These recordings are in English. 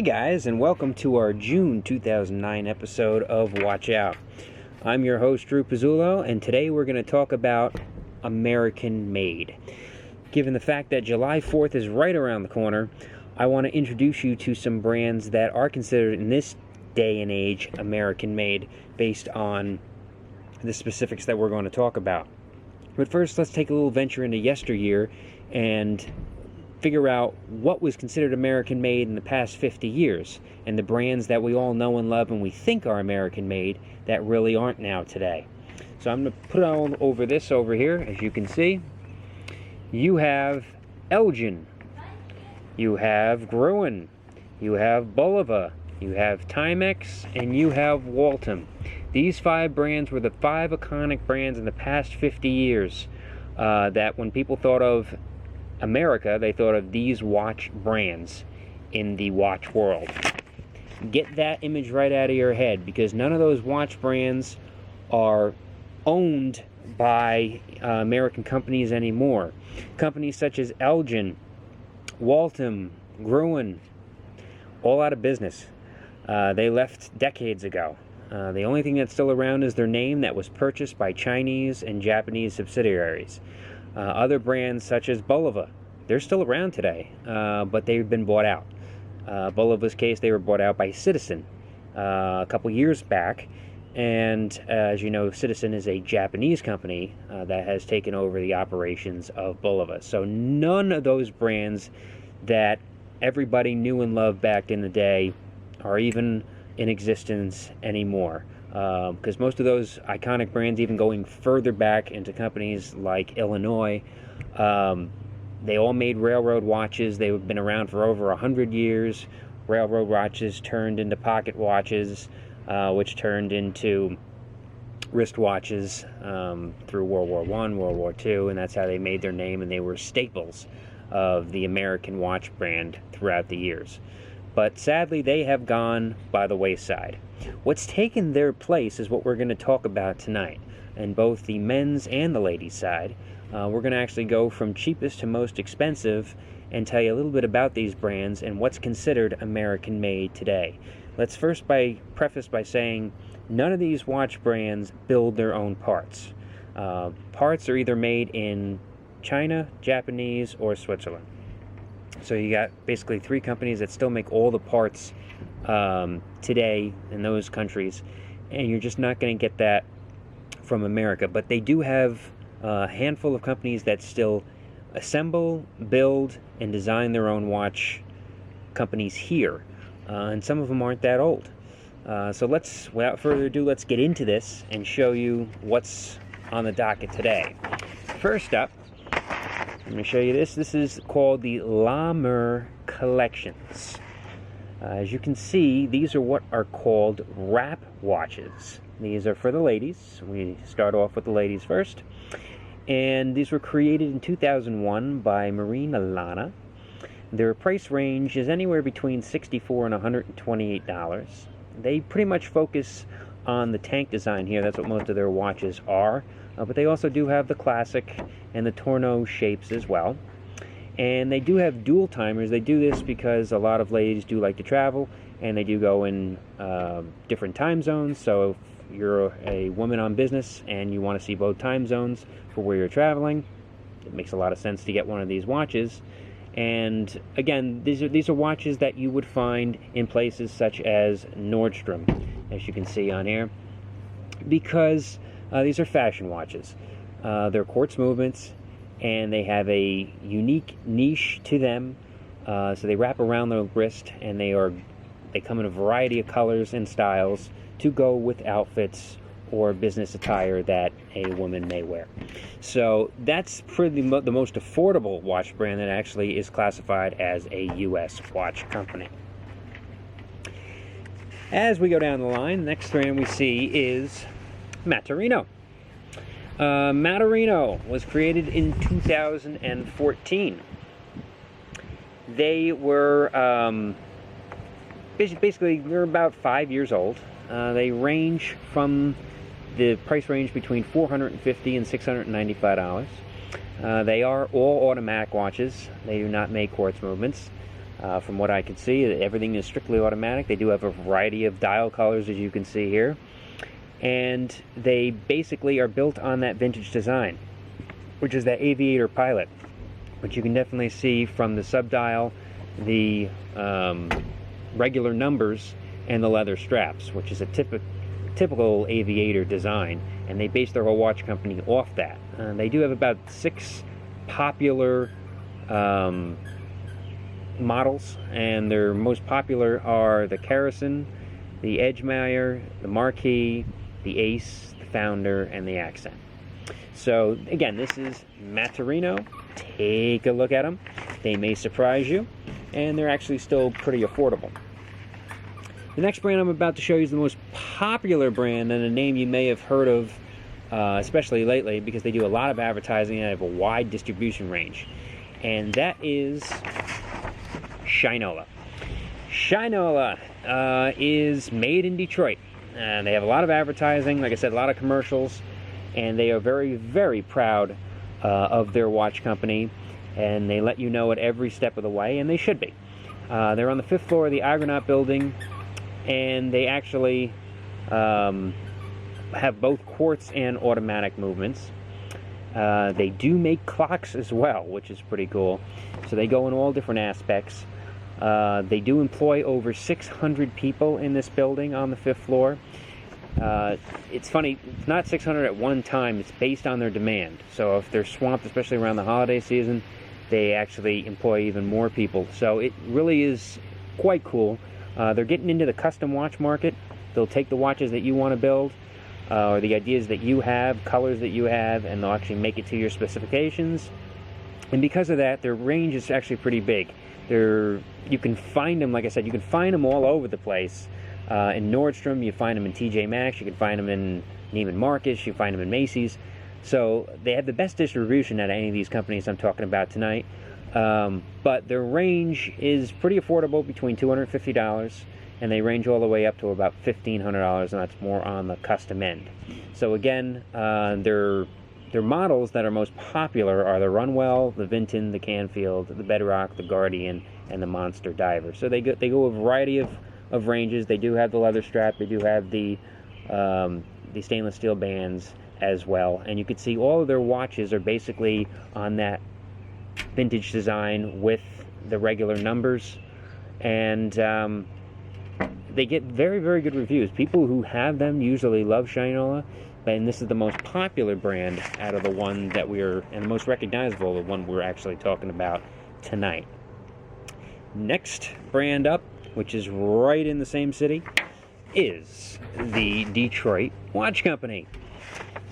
Hey guys, and welcome to our June 2009 episode of Watch Out. I'm your host, Drew Pizzulo, and today we're going to talk about American made. Given the fact that July 4th is right around the corner, I want to introduce you to some brands that are considered in this day and age American made based on the specifics that we're going to talk about. But first, let's take a little venture into yesteryear and figure out what was considered American made in the past 50 years and the brands that we all know and love and we think are American made that really aren't now today. So I'm going to put on over this over here. As you can see, you have Elgin, you have Gruen, you have Bulova, you have Timex, and you have Waltham. These five brands were the five iconic brands in the past 50 years that when people thought of America, they thought of these watch brands in the watch world. Get that image right out of your head, because none of those watch brands are owned by American companies anymore. Companies such as Elgin, Waltham, Gruen, all out of business. They left decades ago. The only thing that's still around is their name that was purchased by Chinese and Japanese subsidiaries. Other brands such as Bulova, they're still around today, but they've been bought out. Bulova's case, they were bought out by Citizen a couple years back, and as you know, Citizen is a Japanese company that has taken over the operations of Bulova. So none of those brands that everybody knew and loved back in the day are even in existence anymore. Because most of those iconic brands, even going further back into companies like Illinois, they all made railroad watches. They've been around for over 100 years. Railroad watches turned into pocket watches, which turned into wristwatches through World War I, World War II, and that's how they made their name, and they were staples of the American watch brand throughout the years. But sadly, they have gone by the wayside. What's taken their place is what we're going to talk about tonight. And both the men's and the ladies' side, we're going to actually go from cheapest to most expensive and tell you a little bit about these brands and what's considered American made today. Let's first preface by saying none of these watch brands build their own parts. Parts are either made in China, Japanese, or Switzerland. So you got basically three companies that still make all the parts today in those countries, and you're just not going to get that from America. But they do have a handful of companies that still assemble, build, and design their own watch companies here, and some of them aren't that old. So without further ado, let's get into this and show you what's on the docket today. First up, I'm going to show you this. This is called the La Mer Collections. As you can see, these are what are called wrap watches. These are for the ladies. We start off with the ladies first. And these were created in 2001 by Marina Lana. Their price range is anywhere between $64 and $128. They pretty much focus on the tank design here. That's what most of their watches are. But they also do have the classic and the Torno shapes as well. And they do have dual timers. They do this because a lot of ladies do like to travel, and they do go in different time zones. So if you're a woman on business and you want to see both time zones for where you're traveling, it makes a lot of sense to get one of these watches. And again, these are watches that you would find in places such as Nordstrom, as you can see on here, because these are fashion watches. They're quartz movements, and they have a unique niche to them. So they wrap around the wrist, and they come in a variety of colors and styles to go with outfits or business attire that a woman may wear. So that's pretty the most affordable watch brand that actually is classified as a U.S. watch company. As we go down the line, the next brand we see is Materino. Materino was created in 2014. They were basically they're about 5 years old. They range from the price range between $450 and $695. They are all automatic watches. They do not make quartz movements. From what I can see, everything is strictly automatic. They do have a variety of dial colors, as you can see here. And they basically are built on that vintage design, which is that aviator pilot, which you can definitely see from the subdial, the regular numbers, and the leather straps, which is a typical aviator design, and they base their whole watch company off that. They do have about 6 popular models, and their most popular are the Kerrison, the Edgemire, the Marquis, the Ace, the Founder, and the Accent. So again, this is Maturino. Take a look at them. They may surprise you, and they're actually still pretty affordable. The next brand I'm about to show you is the most popular brand, and a name you may have heard of, especially lately, because they do a lot of advertising and have a wide distribution range. And that is Shinola. Shinola is made in Detroit. They have a lot of advertising, like I said, a lot of commercials, and they are very, very proud of their watch company, and they let you know at every step of the way, and they should be. They're on the 5th floor of the Argonaut building, and they actually have both quartz and automatic movements. They do make clocks as well, which is pretty cool. So they go in all different aspects. They do employ over 600 people in this building on the 5th floor. It's funny, it's not 600 at one time, it's based on their demand. So if they're swamped, especially around the holiday season, they actually employ even more people. So it really is quite cool. They're getting into the custom watch market. They'll take the watches that you want to build, or the ideas that you have, colors that you have, and they'll actually make it to your specifications. And because of that, their range is actually pretty big. You can find them, like I said, you can find them all over the place. In Nordstrom, you find them in TJ Maxx, you can find them in Neiman Marcus, you find them in Macy's. So they have the best distribution out of any of these companies I'm talking about tonight. But their range is pretty affordable, between $250, and they range all the way up to about $1,500, and that's more on the custom end. So again, their models that are most popular are the Runwell, the Vinton, the Canfield, the Bedrock, the Guardian, and the Monster Diver. So they go a variety of ranges. They do have the leather strap. They do have the stainless steel bands as well. And you can see all of their watches are basically on that vintage design with the regular numbers. And they get very, very good reviews. People who have them usually love Shinola. And this is the most popular brand out of the one that and the most recognizable, the one we're actually talking about tonight. Next brand up, which is right in the same city, is the Detroit Watch Company.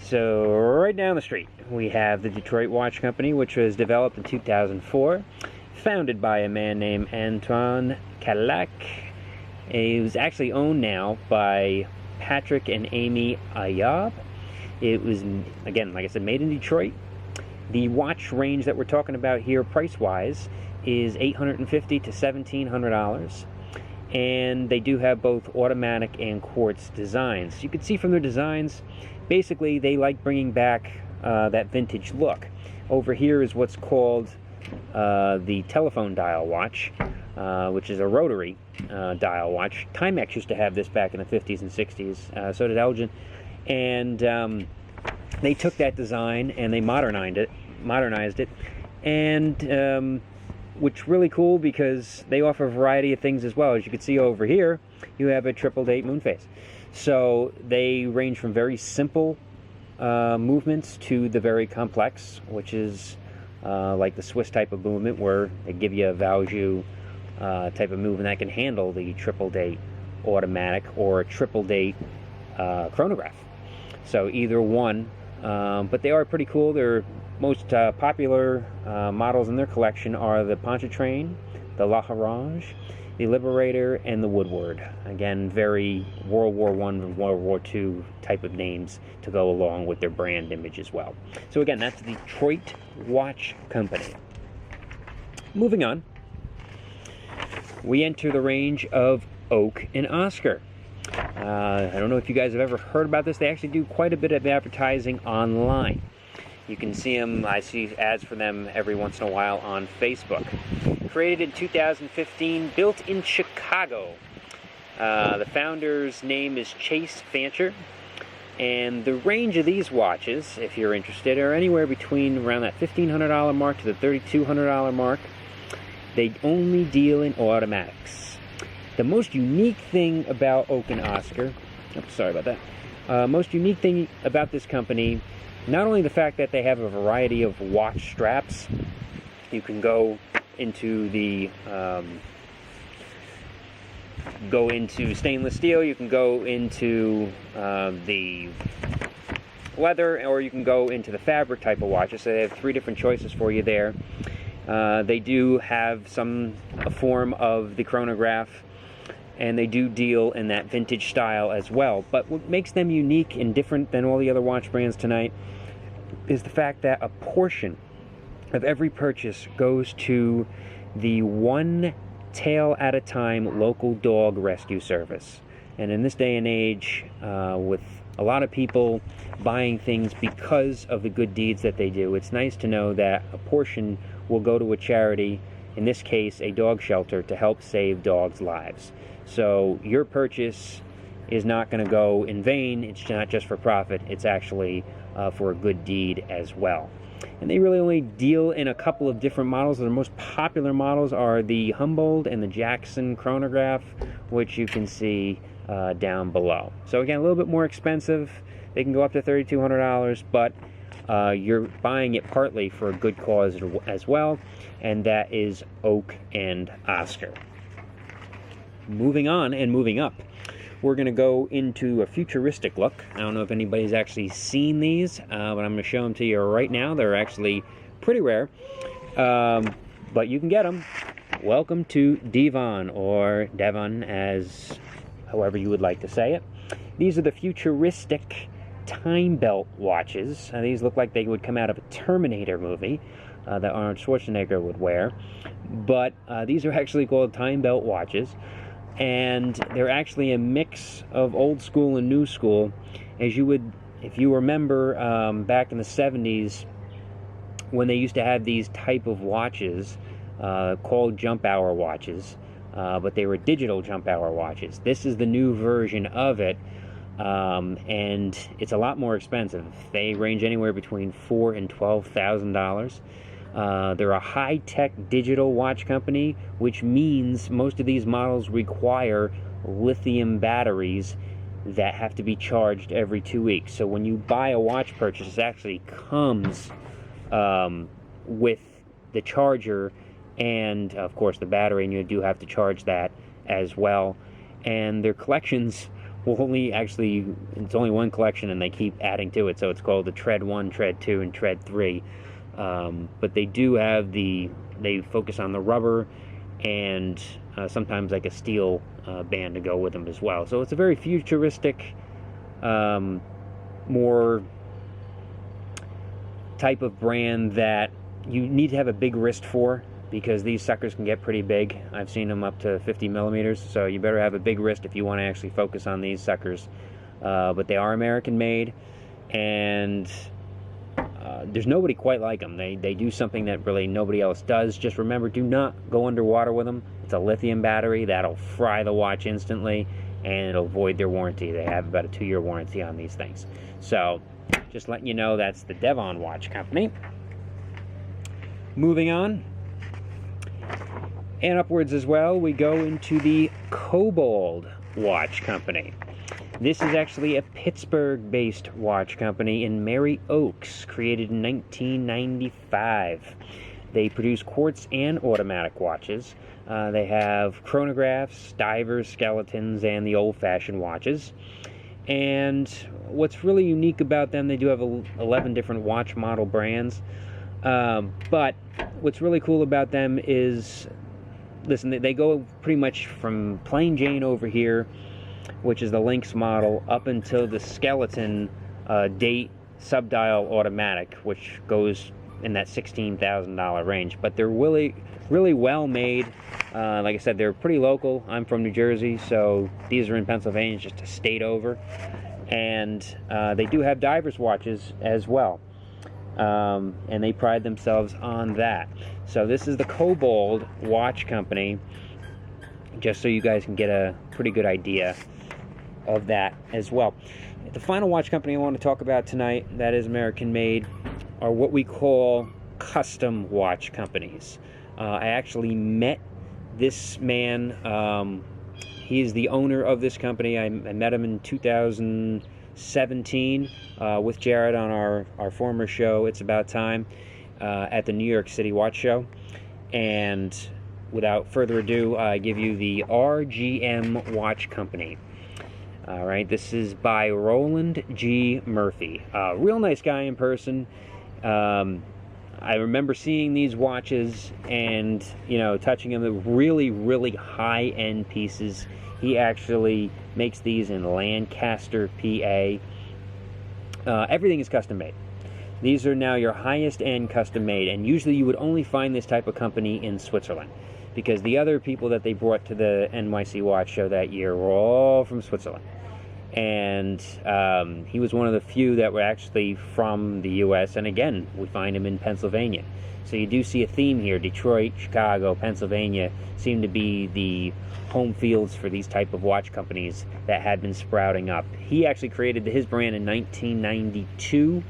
So right down the street, we have the Detroit Watch Company, which was developed in 2004, founded by a man named Antoine Cadillac. It was actually owned now by Patrick and Amy Ayab. It was, again, like I said, made in Detroit. The watch range that we're talking about here, price-wise, is $850 to $1,700. And they do have both automatic and quartz designs. You can see from their designs, basically they like bringing back that vintage look. Over here is what's called the telephone dial watch, which is a rotary dial watch. Timex used to have this back in the 50s and 60s, so did Elgin. And they took that design and they modernized it, and which really cool because they offer a variety of things as well. As you can see over here, you have a triple date moon phase. So they range from very simple movements to the very complex, which is like the Swiss type of movement, where they give you a Valjoux type of movement that can handle the triple date automatic or a triple date chronograph. So either one, but they are pretty cool. Their most popular models in their collection are the Pontchartrain, the La Orange, the Liberator, and the Woodward. Again, very World War I and World War II type of names to go along with their brand image as well. So again, that's the Detroit Watch Company. Moving on, we enter the range of Oak and Oscar. I don't know if you guys have ever heard about this. They actually do quite a bit of advertising online. You can see them, I see ads for them every once in a while on Facebook. Created in 2015, built in Chicago. The founder's name is Chase Fancher. And the range of these watches, if you're interested, are anywhere between around that $1,500 mark to the $3,200 mark. They only deal in automatics. The most unique thing about Oak and Oscar, sorry about that. Most unique thing about this company, not only the fact that they have a variety of watch straps. You can go into the stainless steel, you can go into the leather, or you can go into the fabric type of watches. So they have 3 different choices for you there. They do have a form of the chronograph, and they do deal in that vintage style as well. But what makes them unique and different than all the other watch brands tonight is the fact that a portion of every purchase goes to the One Tail at a Time local dog rescue service. And in this day and age, with a lot of people buying things because of the good deeds that they do, it's nice to know that a portion will go to a charity, in this case a dog shelter, to help save dogs' lives. So your purchase is not going to go in vain. It's not just for profit, it's actually for a good deed as well. And they really only deal in a couple of different models. Their most popular models are the Humboldt and the Jackson chronograph, which you can see down below. So again, a little bit more expensive. They can go up to $3,200, but you're buying it partly for a good cause as well, and that is Oak and Oscar. Moving on and moving up, we're going to go into a futuristic look. I don't know if anybody's actually seen these, but I'm going to show them to you right now. They're actually pretty rare, but you can get them. Welcome to Devon, or Devon, as however you would like to say it. These are the futuristic time belt watches. These look like they would come out of a Terminator movie that Arnold Schwarzenegger would wear, but these are actually called time belt watches. And they're actually a mix of old school and new school. As you would, if you remember back in the 70s, when they used to have these type of watches called jump hour watches, but they were digital jump hour watches. This is the new version of it, and it's a lot more expensive. They range anywhere between $4,000 and $12,000. They're a high-tech digital watch company, which means most of these models require lithium batteries that have to be charged every 2 weeks. So when you buy a watch purchase, it actually comes with the charger and, of course, the battery, and you do have to charge that as well. And their collections will only actually, it's only one collection, and they keep adding to it, so it's called the Tread 1, Tread 2, and Tread 3. But they do have they focus on the rubber and sometimes like a steel band to go with them as well. So it's a very futuristic, more type of brand that you need to have a big wrist for, because these suckers can get pretty big. I've seen them up to 50 millimeters, so you better have a big wrist if you want to actually focus on these suckers. But they are American made, and there's nobody quite like them. They do something that really nobody else does. Just remember, do not go underwater with them. It's a lithium battery that'll fry the watch instantly, and it'll void their warranty. They have about a 2-year warranty on these things. So just letting you know, that's the Devon Watch Company. Moving on, and upwards as well, we go into the Cobalt Watch Company. This is actually a Pittsburgh-based watch company in Mary Oaks, created in 1995. They produce quartz and automatic watches. They have chronographs, divers, skeletons, and the old-fashioned watches. And what's really unique about them, they do have 11 different watch model brands. But what's really cool about them is, listen, they go pretty much from plain Jane over here, which is the Lynx model, up until the skeleton date subdial automatic, which goes in that $16,000 range. But they're really, really well made. Like I said, they're pretty local. I'm from New Jersey, so these are in Pennsylvania, just a state over. And they do have divers watches as well. and they pride themselves on that. So this is the Cobalt watch company, just so you guys can get a pretty good idea of that as well. The final watch company I want to talk about tonight that is American made are what we call custom watch companies. I actually met this man. He is the owner of this company. I met him in 2017 with Jared on our former show, It's About Time, at the New York City Watch Show. And without further ado, I give you the RGM Watch Company. All right, this is by Roland G. Murphy. Real nice guy in person. I remember seeing these watches and, touching them. They're really, really high-end pieces. He actually makes these in Lancaster, PA. Everything is custom-made. These are now your highest-end custom-made, and usually you would only find this type of company in Switzerland, because the other people that they brought to the NYC Watch Show that year were all from Switzerland. And he was one of the few that were actually from the U.S., and again, we find him in Pennsylvania. So you do see a theme here. Detroit, Chicago, Pennsylvania seem to be the home fields for these type of watch companies that had been sprouting up. He actually created his brand in 1992,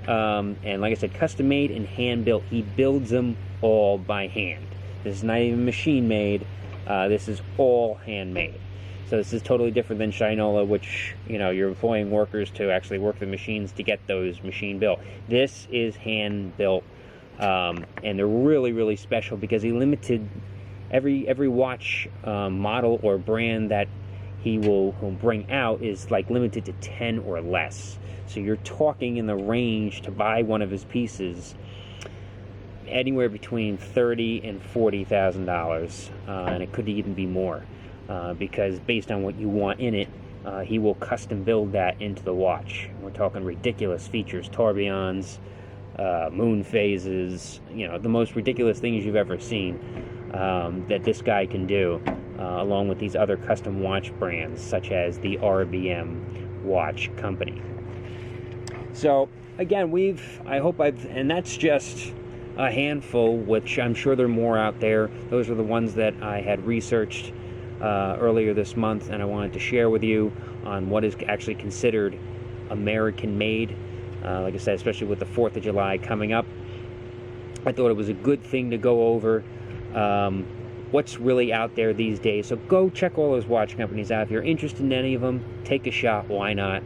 and like I said, custom made and hand built. He builds them all by hand. This is not even machine made. This is all handmade. So this is totally different than Shinola, which, you're employing workers to actually work the machines to get those machine built. This is hand built, and they're really, really special because he limited every watch model or brand that he will bring out is like limited to 10 or less. So you're talking in the range to buy one of his pieces anywhere between $30,000 and $40,000, and it could even be more. Because based on what you want in it, he will custom build that into the watch. We're talking ridiculous features, tourbillons, moon phases, the most ridiculous things you've ever seen that this guy can do, along with these other custom watch brands, such as the RBM Watch Company. So, again, and that's just a handful, which I'm sure there are more out there. Those are the ones that I had researched earlier this month, and I wanted to share with you on what is actually considered American-made. Like I said, especially with the 4th of July coming up, I thought it was a good thing to go over what's really out there these days. So go check all those watch companies out. If you're interested in any of them, take a shot. Why not?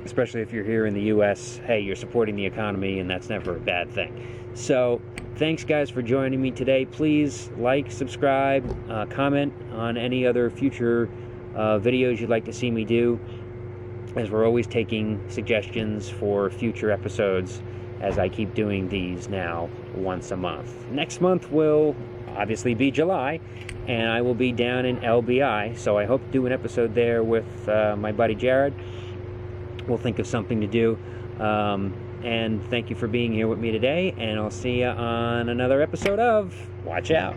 Especially if you're here in the U.S., hey, you're supporting the economy, and that's never a bad thing. So thanks, guys, for joining me today. Please like, subscribe, comment on any other future videos you'd like to see me do, as we're always taking suggestions for future episodes as I keep doing these now once a month. Next month will obviously be July, and I will be down in LBI, so I hope to do an episode there with my buddy Jared. We'll think of something to do. And thank you for being here with me today, and I'll see you on another episode of Watch Out.